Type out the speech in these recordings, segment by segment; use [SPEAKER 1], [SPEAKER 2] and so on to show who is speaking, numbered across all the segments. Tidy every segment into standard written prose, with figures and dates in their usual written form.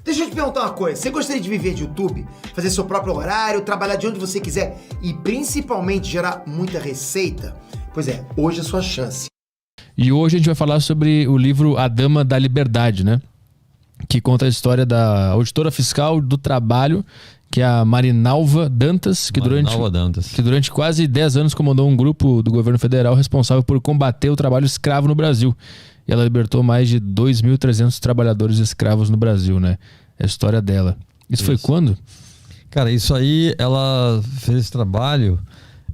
[SPEAKER 1] Deixa eu te perguntar uma coisa. Você gostaria de viver de YouTube? Fazer seu próprio horário, trabalhar de onde você quiser e principalmente gerar muita receita? Pois é, hoje é a sua chance.
[SPEAKER 2] E hoje a gente vai falar sobre o livro A Dama da Liberdade, né? Que conta a história da auditora fiscal do trabalho, que é a Marinalva Dantas, que durante quase 10 anos comandou um grupo do governo federal responsável por combater o trabalho escravo no Brasil. E ela libertou mais de 2.300 trabalhadores escravos no Brasil, né? É a história dela. Isso foi quando?
[SPEAKER 3] Cara, isso aí, ela fez esse trabalho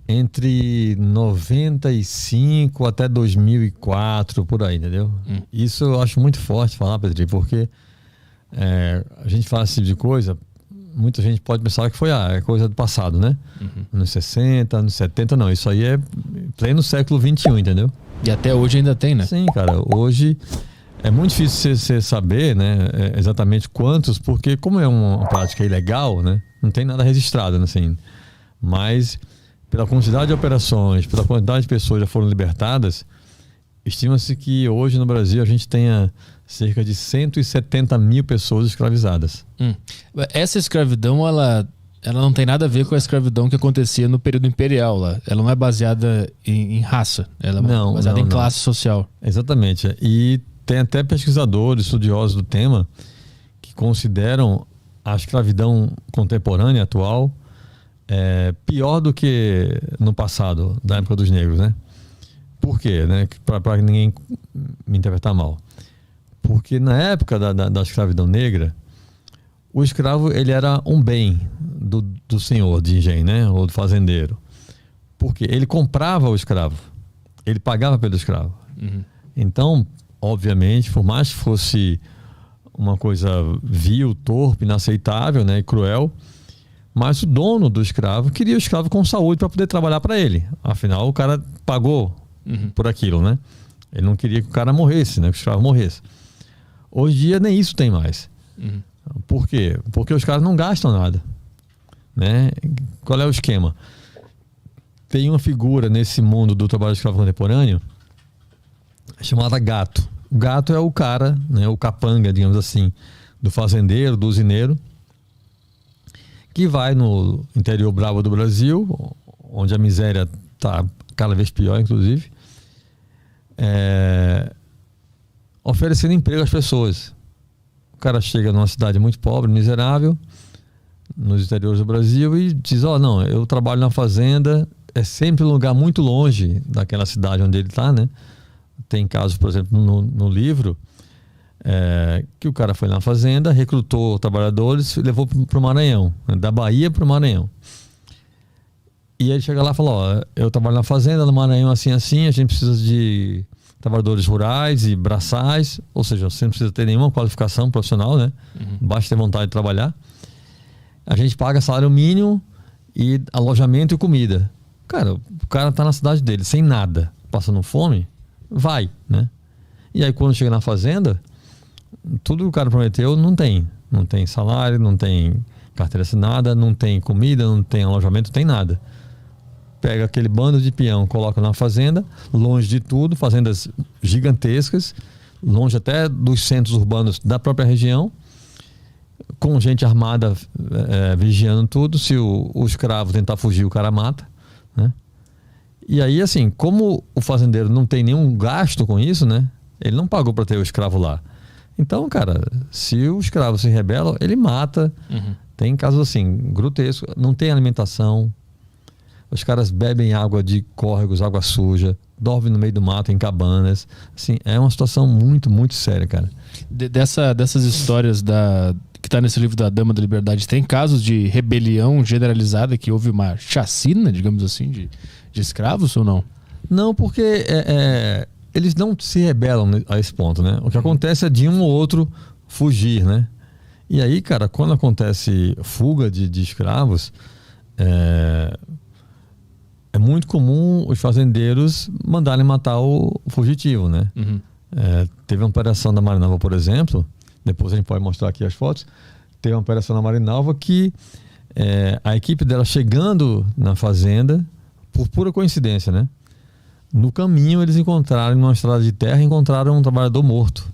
[SPEAKER 3] entre 95 até 2004, por aí, entendeu? Isso eu acho muito forte falar, Pedrinho, porque a gente fala esse tipo de coisa, muita gente pode pensar que foi é coisa do passado, né? Anos 60, anos 70, não. Isso aí é pleno século XXI, entendeu?
[SPEAKER 2] E até hoje ainda tem, né?
[SPEAKER 3] Sim, cara. Hoje é muito difícil você saber, né, exatamente quantos, porque como é uma prática ilegal, né, não tem nada registrado, né, assim. Mas pela quantidade de operações, pela quantidade de pessoas que já foram libertadas, estima-se que hoje no Brasil a gente tenha cerca de 170 mil pessoas escravizadas.
[SPEAKER 2] Essa escravidão, ela não tem nada a ver com a escravidão que acontecia no período imperial lá. Ela não é baseada em raça. Ela é baseada em classe social.
[SPEAKER 3] Exatamente. E tem até pesquisadores, estudiosos do tema, que consideram a escravidão contemporânea, atual, pior do que no passado, da época dos negros, né? Por quê? Né? Para ninguém me interpretar mal. Porque na época da escravidão negra, o escravo, ele era um bem do senhor de engenho, né? Ou do fazendeiro. Porque ele comprava o escravo. Ele pagava pelo escravo. Então, obviamente, por mais que fosse uma coisa vil, torpe, inaceitável, né? E cruel, mas o dono do escravo queria o escravo com saúde para poder trabalhar para ele. Afinal, o cara pagou por aquilo, né? Ele não queria que o cara morresse, né? Que o escravo morresse. Hoje em dia, nem isso tem mais. Por quê? Porque os caras não gastam nada, né? Qual é o esquema? Tem uma figura nesse mundo do trabalho escravo contemporâneo chamada gato. O gato é o cara, né? O capanga, digamos assim, do fazendeiro, do usineiro, que vai no interior bravo do Brasil, onde a miséria está cada vez pior, inclusive, oferecendo emprego às pessoas. O cara chega numa cidade muito pobre, miserável, nos interiores do Brasil, e diz, não, eu trabalho na fazenda, é sempre um lugar muito longe daquela cidade onde ele está, né? Tem casos, por exemplo, no livro, que o cara foi na fazenda, recrutou trabalhadores e levou para o Maranhão, né? Da Bahia para o Maranhão. E ele chega lá e fala, eu trabalho na fazenda, no Maranhão assim, a gente precisa de trabalhadores rurais e braçais, ou seja, você não precisa ter nenhuma qualificação profissional, né? Basta ter vontade de trabalhar. A gente paga salário mínimo e alojamento e comida. Cara, o cara tá na cidade dele, sem nada, passando fome, vai, né? E aí quando chega na fazenda, tudo que o cara prometeu não tem. Não tem salário, não tem carteira assinada, não tem comida, não tem alojamento, não tem nada. Pega aquele bando de peão, coloca na fazenda, longe de tudo, fazendas gigantescas, longe até dos centros urbanos da própria região, com gente armada vigiando tudo. Se o escravo tentar fugir, o cara mata, né? E aí, assim, como o fazendeiro não tem nenhum gasto com isso, né? Ele não pagou para ter o escravo lá. Então, cara, se o escravo se rebela, ele mata. Tem casos assim, grotescos, não tem alimentação. Os caras bebem água de córregos, água suja, dormem no meio do mato, em cabanas. Assim, é uma situação muito, muito séria, cara.
[SPEAKER 2] Dessas histórias que está nesse livro da Dama da Liberdade, tem casos de rebelião generalizada, que houve uma chacina, digamos assim, de escravos ou não?
[SPEAKER 3] Não, porque eles não se rebelam a esse ponto, né? O que acontece é de um ou outro fugir, né? E aí, cara, quando acontece fuga de escravos, é muito comum os fazendeiros mandarem matar o fugitivo, né? Teve uma operação da Marinalva, por exemplo, depois a gente pode mostrar aqui as fotos. Teve uma operação na Marinalva que a equipe dela chegando na fazenda, por pura coincidência, né? No caminho eles encontraram, numa estrada de terra, encontraram um trabalhador morto.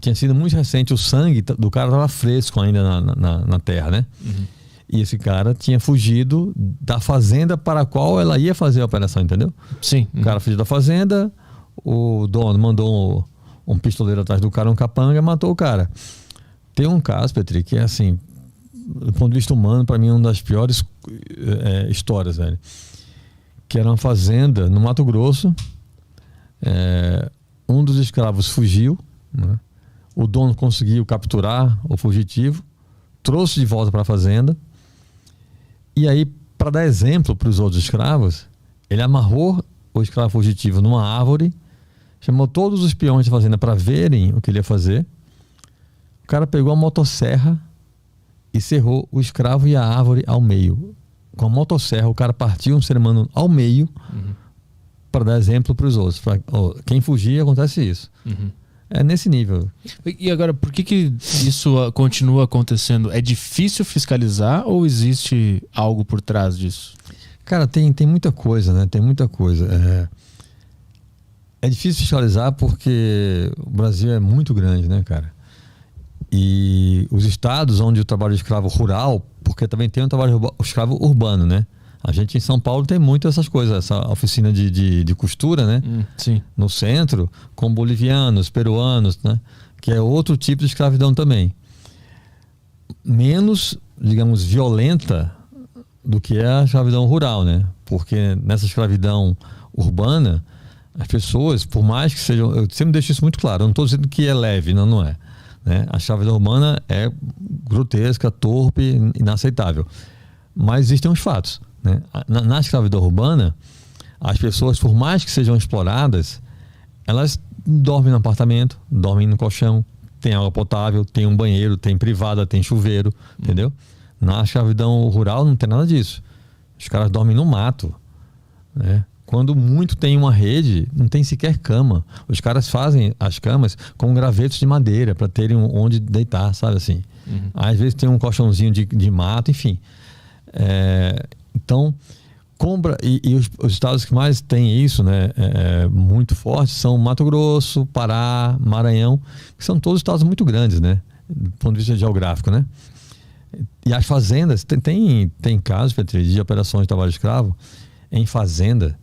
[SPEAKER 3] tinha sido muito recente, o sangue do cara estava fresco ainda na terra, né? E esse cara tinha fugido da fazenda para a qual ela ia fazer a operação, entendeu?
[SPEAKER 2] Sim.
[SPEAKER 3] O cara fugiu da fazenda, o dono mandou um pistoleiro atrás do cara, um capanga, e matou o cara. Tem um caso, Petri, que é assim, do ponto de vista humano, para mim é uma das piores histórias, velho. Que era uma fazenda no Mato Grosso, um dos escravos fugiu, né? O dono conseguiu capturar o fugitivo, trouxe de volta para a fazenda, e aí, para dar exemplo para os outros escravos, ele amarrou o escravo fugitivo numa árvore, chamou todos os peões da fazenda para verem o que ele ia fazer. O cara pegou a motosserra e serrou o escravo e a árvore ao meio. Com a motosserra, o cara partiu um ser humano ao meio para dar exemplo para os outros. Quem fugir, acontece isso. É nesse nível.
[SPEAKER 2] E agora, por que isso continua acontecendo? É difícil fiscalizar ou existe algo por trás disso?
[SPEAKER 3] Cara, tem muita coisa, né? Tem muita coisa. É difícil fiscalizar porque o Brasil é muito grande, né, cara? E os estados onde o trabalho de escravo rural, porque também tem um trabalho escravo urbano, né? A gente em São Paulo tem muito essas coisas, essa oficina de costura, né?
[SPEAKER 2] Sim.
[SPEAKER 3] No centro, com bolivianos, peruanos, né? Que é outro tipo de escravidão também. Menos, digamos, violenta do que é a escravidão rural, né? Porque nessa escravidão urbana, as pessoas, por mais que sejam... Eu sempre deixo isso muito claro, eu não estou dizendo que é leve, não é. Né? A escravidão urbana é grotesca, torpe, inaceitável. Mas existem os fatos. Né? Na escravidão urbana, as pessoas, por mais que sejam exploradas, elas dormem no apartamento, dormem no colchão, tem água potável, tem um banheiro, tem privada, tem chuveiro, entendeu? Na escravidão rural não tem nada disso. Os caras dormem no mato, né? Quando muito tem uma rede, não tem sequer cama. Os caras fazem as camas com gravetos de madeira para terem onde deitar, sabe assim? Às vezes tem um colchãozinho de mato, enfim. Então, e os estados que mais têm isso, né, muito forte, são Mato Grosso, Pará, Maranhão, que são todos estados muito grandes, né, do ponto de vista geográfico, né? E as fazendas, tem casos, Petri, de operações de trabalho escravo em fazenda.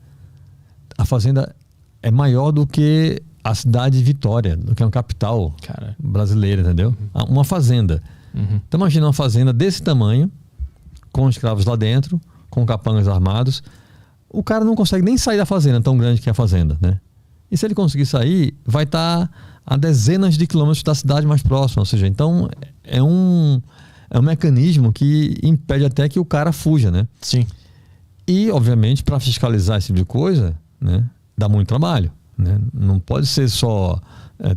[SPEAKER 3] A fazenda é maior do que a cidade de Vitória, do que uma capital brasileira, entendeu? Uma fazenda. Então imagina uma fazenda desse tamanho, com escravos lá dentro, com capangas armados. O cara não consegue nem sair da fazenda, tão grande que é a fazenda, né? E se ele conseguir sair, vai estar a dezenas de quilômetros da cidade mais próxima. Ou seja, então é um mecanismo que impede até que o cara fuja, né?
[SPEAKER 2] Sim.
[SPEAKER 3] E, obviamente, para fiscalizar esse tipo de coisa, né, dá muito trabalho, né? Não pode ser só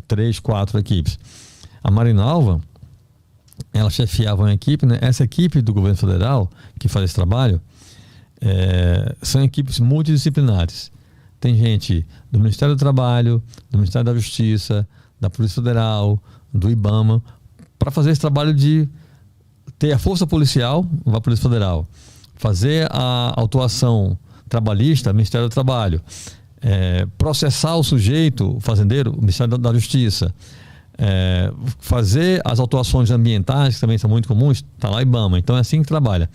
[SPEAKER 3] 3, 4 equipes. A Marinalva, ela chefiava uma equipe, né? Essa equipe do governo federal que faz esse trabalho são equipes multidisciplinares. Tem gente do Ministério do Trabalho, do Ministério da Justiça, da Polícia Federal, do IBAMA, para fazer esse trabalho de ter a força policial, a Polícia Federal, fazer a autuação trabalhista, Ministério do Trabalho, processar o sujeito, o fazendeiro, o Ministério da Justiça, fazer as autuações ambientais, que também são muito comuns, está lá IBAMA. Então é assim que trabalha.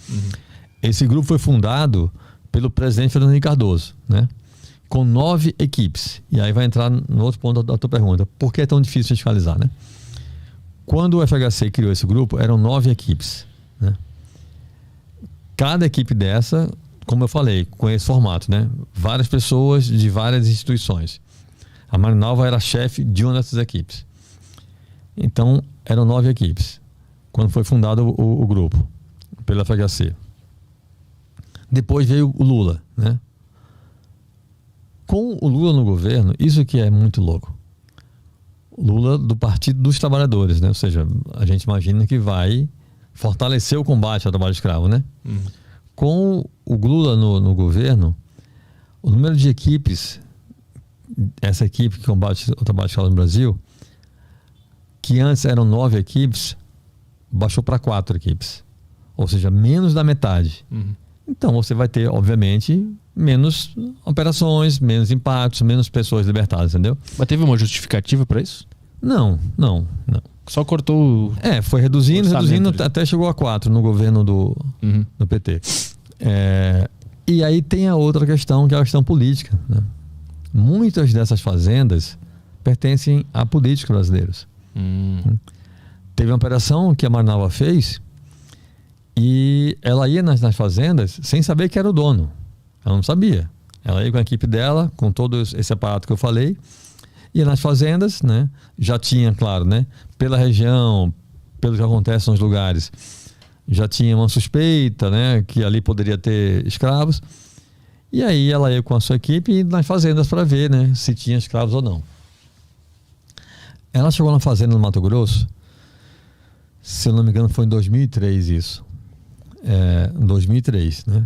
[SPEAKER 3] Esse grupo foi fundado pelo presidente Fernando Henrique Cardoso, né? Com 9 equipes. E aí vai entrar no outro ponto da tua pergunta. Por que é tão difícil fiscalizar, né? Quando o FHC criou esse grupo, eram 9 equipes, né? Cada equipe dessa, como eu falei, com esse formato, né? Várias pessoas de várias instituições. A Marinalva era chefe de uma dessas equipes. Então, eram 9 equipes, quando foi fundado o grupo, pela FHC. Depois veio o Lula, né? Com o Lula no governo, isso que é muito louco. O Lula do Partido dos Trabalhadores, né? Ou seja, a gente imagina que vai fortalecer o combate ao trabalho escravo, né? Com o Lula no governo, o número de equipes, essa equipe que combate o trabalho escravo no Brasil, que antes eram 9 equipes, baixou para 4 equipes. Ou seja, menos da metade. Então você vai ter, obviamente, menos operações, menos impactos, menos pessoas libertadas, entendeu?
[SPEAKER 2] Mas teve uma justificativa para isso?
[SPEAKER 3] Não.
[SPEAKER 2] Só cortou
[SPEAKER 3] foi reduzindo, até chegou a 4 no governo do PT. E aí tem a outra questão, que é a questão política, né? Muitas dessas fazendas pertencem a políticos brasileiros. Teve uma operação que a Marinalva fez e ela ia nas fazendas sem saber que era o dono. Ela não sabia. Ela ia com a equipe dela, com todo esse aparato que eu falei, ia nas fazendas, né? Já tinha, claro, né? Pela região, pelo que acontece nos lugares, já tinha uma suspeita, né? Que ali poderia ter escravos. E aí ela ia com a sua equipe nas fazendas para ver, né? Se tinha escravos ou não. Ela chegou na fazenda no Mato Grosso, se eu não me engano foi em 2003 isso. Em 2003, né?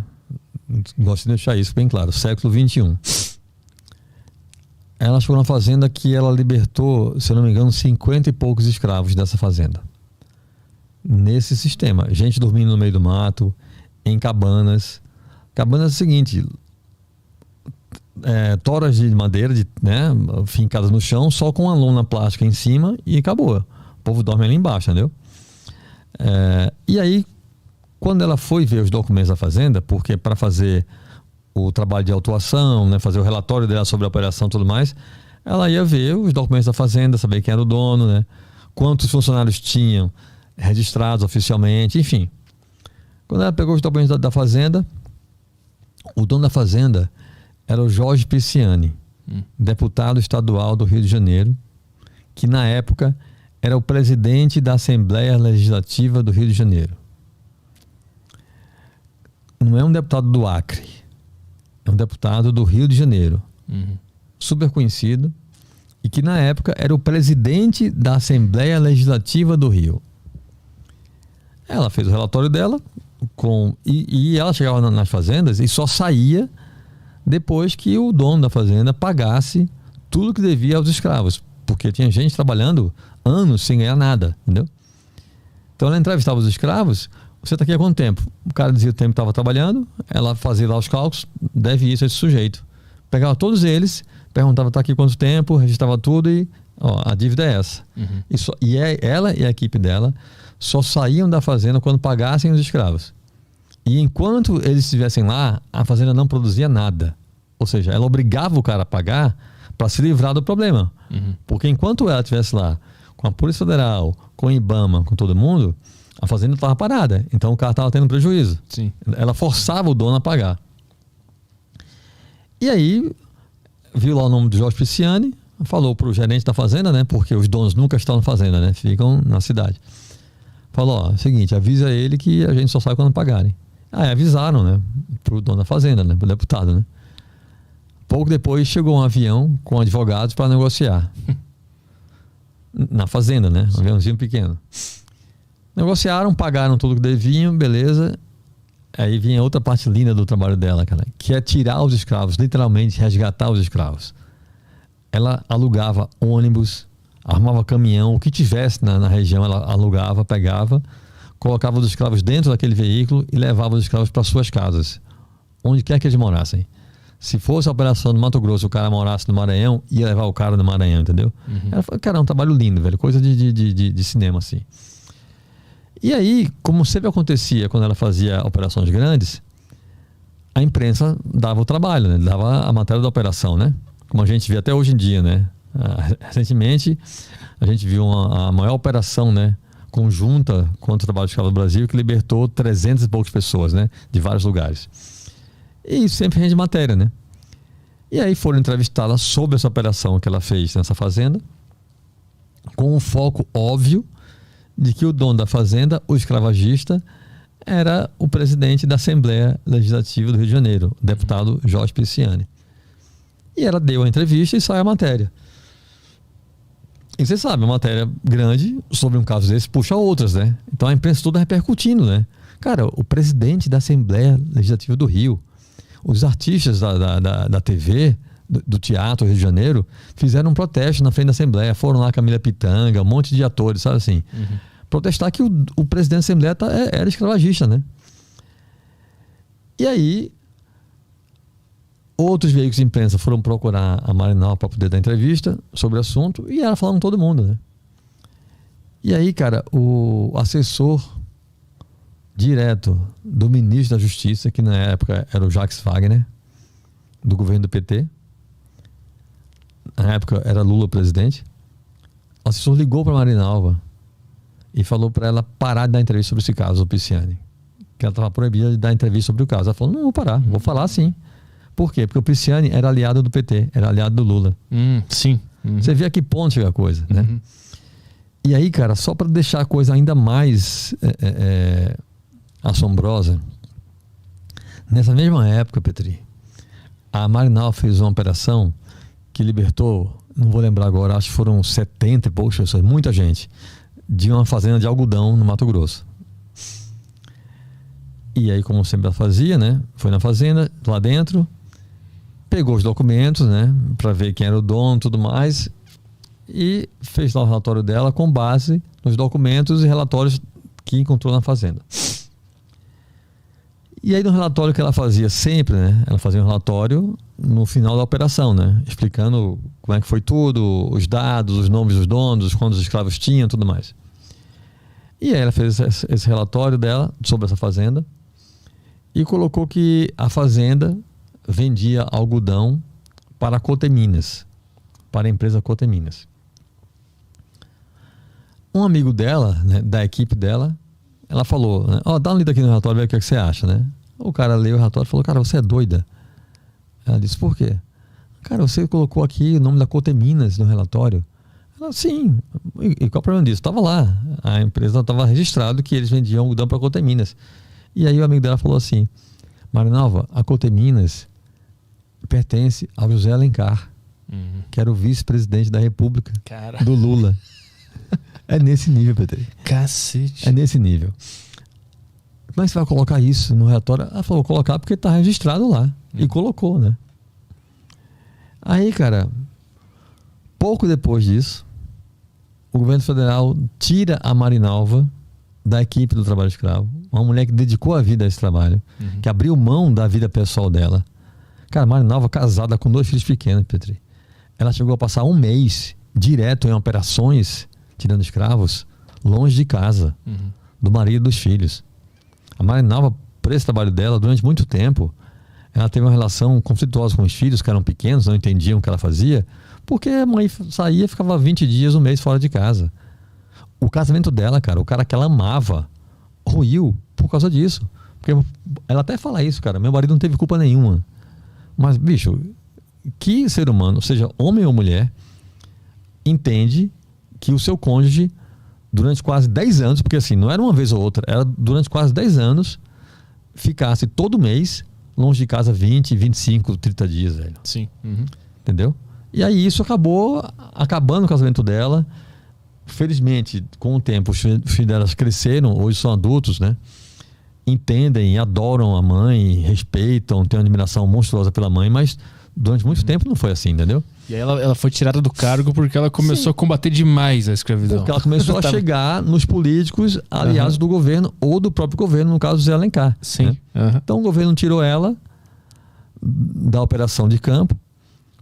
[SPEAKER 3] Gosto de deixar isso bem claro, século XXI. Ela chegou na fazenda que ela libertou, se eu não me engano, 50 e poucos escravos dessa fazenda. Nesse sistema, gente dormindo no meio do mato, em cabanas. Cabanas é o seguinte, toras de madeira, né, fincadas no chão, só com uma lona plástica em cima e acabou. O povo dorme ali embaixo, entendeu? E aí, quando ela foi ver os documentos da fazenda, porque para fazer o trabalho de autuação, né, fazer o relatório dela sobre a operação e tudo mais, ela ia ver os documentos da fazenda, saber quem era o dono, né, quantos funcionários tinham registrados oficialmente, enfim. Quando ela pegou os documentos da fazenda, o dono da fazenda era o Jorge Pisciani, deputado estadual do Rio de Janeiro, que na época era o presidente da Assembleia Legislativa do Rio de Janeiro. Não é um deputado do Acre, é um deputado do Rio de Janeiro, super conhecido, e que na época era o presidente da Assembleia Legislativa do Rio. Ela fez o relatório dela, e ela chegava nas fazendas e só saía depois que o dono da fazenda pagasse tudo que devia aos escravos, porque tinha gente trabalhando anos sem ganhar nada, entendeu? Então ela entrevistava os escravos. Você está aqui há quanto tempo? O cara dizia o tempo que estava trabalhando, ela fazia lá os cálculos, deve isso a esse sujeito. Pegava todos eles, perguntava, está aqui quanto tempo, registrava tudo e a dívida é essa. Ela e a equipe dela só saíam da fazenda quando pagassem os escravos. E enquanto eles estivessem lá, a fazenda não produzia nada. Ou seja, ela obrigava o cara a pagar para se livrar do problema. Porque enquanto ela estivesse lá com a Polícia Federal, com o IBAMA, com todo mundo, a fazenda estava parada. Então o cara estava tendo prejuízo.
[SPEAKER 2] Sim.
[SPEAKER 3] Ela forçava o dono a pagar. E aí, viu lá o nome do Jorge Pisciani, falou para o gerente da fazenda, né? Porque os donos nunca estão na fazenda, né? Ficam na cidade. Falou, é o seguinte, avisa ele que a gente só sai quando pagarem. Avisaram, né? Pro dono da fazenda, né? Pro deputado, né? Pouco depois chegou um avião com advogados para negociar. Na fazenda, né? Um aviãozinho pequeno. Negociaram, pagaram tudo que deviam, beleza. Aí vinha outra parte linda do trabalho dela, cara, que é tirar os escravos, literalmente resgatar os escravos. Ela alugava ônibus, armava caminhão, o que tivesse na região ela alugava, pegava, colocava os escravos dentro daquele veículo e levava os escravos para suas casas, onde quer que eles morassem. Se fosse a operação no Mato Grosso, o cara morasse no Maranhão, ia levar o cara no Maranhão, entendeu? Ela falou, cara, é um trabalho lindo, velho, coisa de cinema, assim. E aí, como sempre acontecia quando ela fazia operações grandes, a imprensa dava o trabalho, né? Dava a matéria da operação, né? Como a gente vê até hoje em dia, né? Recentemente, a gente viu a maior operação, né? Conjunta contra o trabalho escravo do Brasil, que libertou 300 e poucas pessoas, né? De vários lugares. E isso sempre rende matéria, né? E aí foram entrevistá-la sobre essa operação que ela fez nessa fazenda, com um foco óbvio de que o dono da fazenda, o escravagista, era o presidente da Assembleia Legislativa do Rio de Janeiro, o deputado Jorge Pisciani. E ela deu a entrevista e saiu a matéria. E você sabe, uma matéria grande sobre um caso desse puxa outras, né? Então a imprensa toda repercutindo, né? Cara, o presidente da Assembleia Legislativa do Rio, os artistas da TV, do Teatro Rio de Janeiro, fizeram um protesto na frente da Assembleia. Foram lá Camila Pitanga, um monte de atores, sabe assim? Protestar que o presidente da Assembleia era escravagista, né? E aí, Outros veículos de imprensa foram procurar a Marinalva para poder dar entrevista sobre o assunto e ela falando com todo mundo, né? E aí, cara, o assessor direto do ministro da Justiça, que na época era o Jacques Wagner, do governo do PT, na época era Lula presidente, o assessor ligou para a Marinalva e falou para ela parar de dar entrevista sobre esse caso do Pisciani, que ela estava proibida de dar entrevista sobre o caso. Ela falou, não vou parar, vou falar sim. Por quê? Porque o Pisciani era aliado do PT, era aliado do Lula.
[SPEAKER 2] Sim.
[SPEAKER 3] Você vê a que ponto chega a coisa, né? E aí, cara, só para deixar a coisa ainda mais assombrosa, nessa mesma época, Petri, a Marinalva fez uma operação que libertou, não vou lembrar agora, acho que foram 70 e poucas pessoas, muita gente, de uma fazenda de algodão no Mato Grosso. E aí, como sempre ela fazia, né? Foi na fazenda, lá dentro, pegou os documentos, né? Para ver quem era o dono e tudo mais, e fez lá o relatório dela com base nos documentos e relatórios que encontrou na fazenda. E aí, no relatório que ela fazia sempre, né? Ela fazia um relatório no final da operação, né? Explicando como é que foi tudo, os dados, os nomes dos donos, quantos escravos tinham, tudo mais. E aí ela fez esse relatório dela sobre essa fazenda e colocou que a fazenda vendia algodão para a Coteminas, para a empresa Coteminas. Um amigo dela, né, da equipe dela, ela falou, né, dá uma lida aqui no relatório, vê o que você acha, né? O cara leu o relatório e falou, cara, você é doida. Ela disse, por quê? Cara, você colocou aqui o nome da Coteminas no relatório. Ela, sim. E qual o problema disso? Estava lá. A empresa estava registrado que eles vendiam algodão para a Coteminas. E aí o amigo dela falou assim, Marinalva, a Coteminas pertence ao José Alencar, que era o vice-presidente da República, do Lula. É nesse nível, Petri.
[SPEAKER 2] Cacete.
[SPEAKER 3] É nesse nível. Como é que você vai colocar isso no relatório? Ela falou, colocar porque está registrado lá. E colocou, né? Aí, cara, pouco depois disso, o governo federal tira a Marinalva da equipe do trabalho escravo. Uma mulher que dedicou a vida a esse trabalho, que abriu mão da vida pessoal dela. Cara, Marinalva casada com 2 filhos pequenos, Petri. Ela chegou a passar 1 mês direto em operações, tirando escravos, longe de casa, do marido e dos filhos. A Marinalva, por esse trabalho dela, durante muito tempo, ela teve uma relação conflituosa com os filhos, que eram pequenos, não entendiam o que ela fazia, porque a mãe saía e ficava 20 dias, 1 mês fora de casa. O casamento dela, cara, o cara que ela amava, ruiu por causa disso. Porque ela até fala isso, cara, meu marido não teve culpa nenhuma. Mas, bicho, que ser humano, seja homem ou mulher, entende que o seu cônjuge, durante quase 10 anos, porque assim, não era uma vez ou outra, era durante quase 10 anos, ficasse todo mês longe de casa 20, 25, 30 dias, velho.
[SPEAKER 2] Sim.
[SPEAKER 3] Entendeu? E aí isso acabou acabando o casamento dela. Felizmente, com o tempo, os filhos delas cresceram, hoje são adultos, né? Entendem, adoram a mãe, respeitam, têm uma admiração monstruosa pela mãe, mas durante muito tempo não foi assim, entendeu?
[SPEAKER 2] E aí ela foi tirada do cargo porque ela começou a combater demais a escravidão.
[SPEAKER 3] Porque ela começou a chegar nos políticos aliados do governo ou do próprio governo, no caso do Zé Alencar.
[SPEAKER 2] Sim.
[SPEAKER 3] Né? Então o governo tirou ela da operação de campo,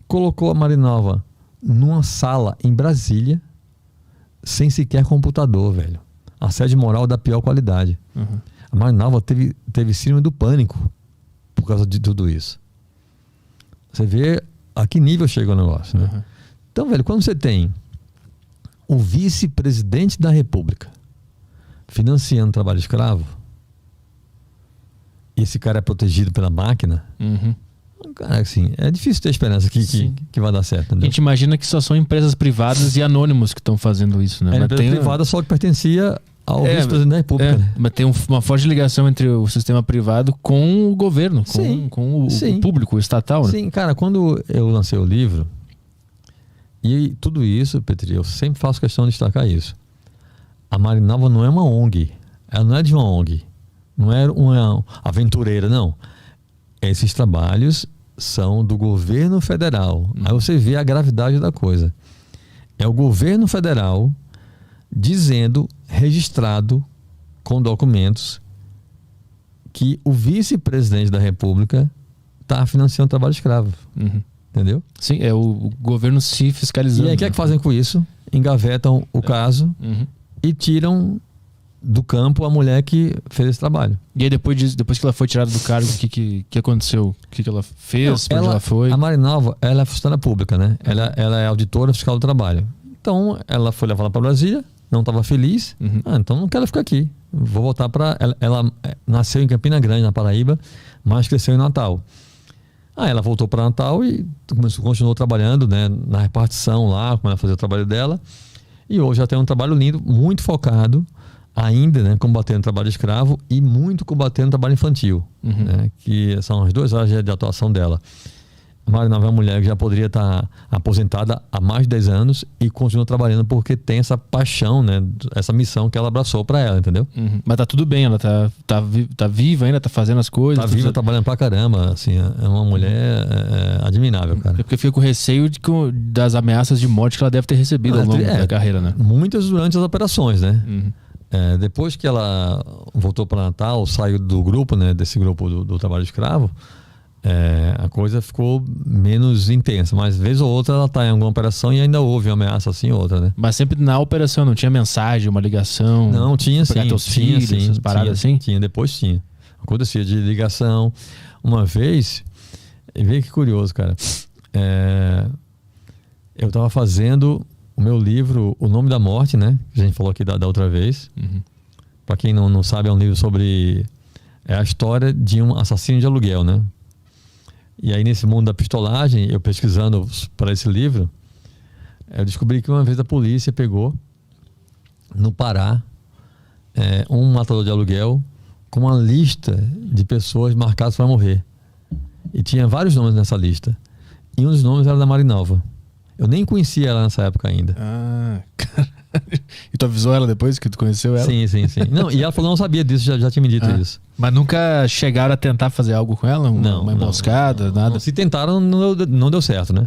[SPEAKER 3] colocou a Marinalva numa sala em Brasília, sem sequer computador, velho. Assédio moral da pior qualidade. A Marinalva teve síndrome do pânico por causa de tudo isso. Você vê a que nível chega o negócio, né? Então, velho, quando você tem o vice-presidente da República financiando o trabalho escravo, e esse cara é protegido pela máquina, cara, assim, é difícil ter esperança que vai dar certo. Entendeu?
[SPEAKER 2] A gente imagina que só são empresas privadas e anônimos que estão fazendo isso, né?
[SPEAKER 3] É empresa privada só que pertencia ao vice-presidente da República. Né?
[SPEAKER 2] Mas tem uma forte ligação entre o sistema privado com o governo, com o público, o estatal. Né?
[SPEAKER 3] Sim, cara, quando eu lancei o livro, e tudo isso, Petri, eu sempre faço questão de destacar isso. A Marinalva não é uma ONG, ela não é de uma ONG, não é uma aventureira, não. Esses trabalhos são do governo federal. Aí você vê a gravidade da coisa. É o governo federal dizendo, registrado com documentos, que o vice-presidente da República está financiando o trabalho escravo. Entendeu?
[SPEAKER 2] Sim, é o governo se fiscalizando.
[SPEAKER 3] E aí o que é que fazem com isso? Engavetam o caso e tiram do campo a mulher que fez esse trabalho.
[SPEAKER 2] E aí depois que ela foi tirada do cargo, o que aconteceu? O que ela fez? Pra onde ela foi?
[SPEAKER 3] A Marinalva, ela é funcionária pública, né? Ela é auditora fiscal do trabalho. Então, ela foi levada para Brasília, não estava feliz. Então não quero ficar aqui. Vou voltar para... Ela nasceu em Campina Grande, na Paraíba, mas cresceu em Natal. Ela voltou para Natal e continuou trabalhando, né, na repartição lá, como ela fazia o trabalho dela. E hoje ela tem um trabalho lindo, muito focado ainda, né, combatendo o trabalho escravo e muito combatendo o trabalho infantil, né, que são as 2 áreas de atuação dela. A Marinalva é uma mulher que já poderia estar aposentada há mais de 10 anos e continua trabalhando porque tem essa paixão, né, essa missão que ela abraçou para ela, entendeu?
[SPEAKER 2] Mas tá tudo bem, ela tá viva ainda, tá fazendo as coisas.
[SPEAKER 3] Tá viva, trabalhando pra caramba, assim, é uma mulher admirável, cara.
[SPEAKER 2] Porque fica com receio das ameaças de morte que ela deve ter recebido ao longo da carreira, né?
[SPEAKER 3] Muitas durante as operações, né? Depois que ela voltou para Natal, saiu do grupo, né, desse grupo do trabalho escravo, a coisa ficou menos intensa, mas vez ou outra ela tá em alguma operação e ainda houve uma ameaça assim ou outra, né?
[SPEAKER 2] Mas sempre na operação, não tinha mensagem, uma ligação?
[SPEAKER 3] Não, tinha sim.
[SPEAKER 2] Teus filhos, essas paradas assim?
[SPEAKER 3] Tinha, depois tinha. Acontecia de ligação. Uma vez, e veja que curioso, cara, eu tava fazendo o meu livro O Nome da Morte, né? Que a gente falou aqui da outra vez. Para quem não sabe, é um livro sobre a história de um assassino de aluguel, né? E aí nesse mundo da pistolagem, eu pesquisando para esse livro, eu descobri que uma vez a polícia pegou no Pará um matador de aluguel com uma lista de pessoas marcadas para morrer. E tinha vários nomes nessa lista. E um dos nomes era da Marinalva. Eu nem conhecia ela nessa época ainda.
[SPEAKER 2] Caralho. E tu avisou ela depois que tu conheceu ela?
[SPEAKER 3] Sim. Não, e ela falou que não sabia disso, já tinha me dito isso.
[SPEAKER 2] Mas nunca chegaram a tentar fazer algo com ela? Uma emboscada, nada?
[SPEAKER 3] Não, se tentaram, não deu certo, né?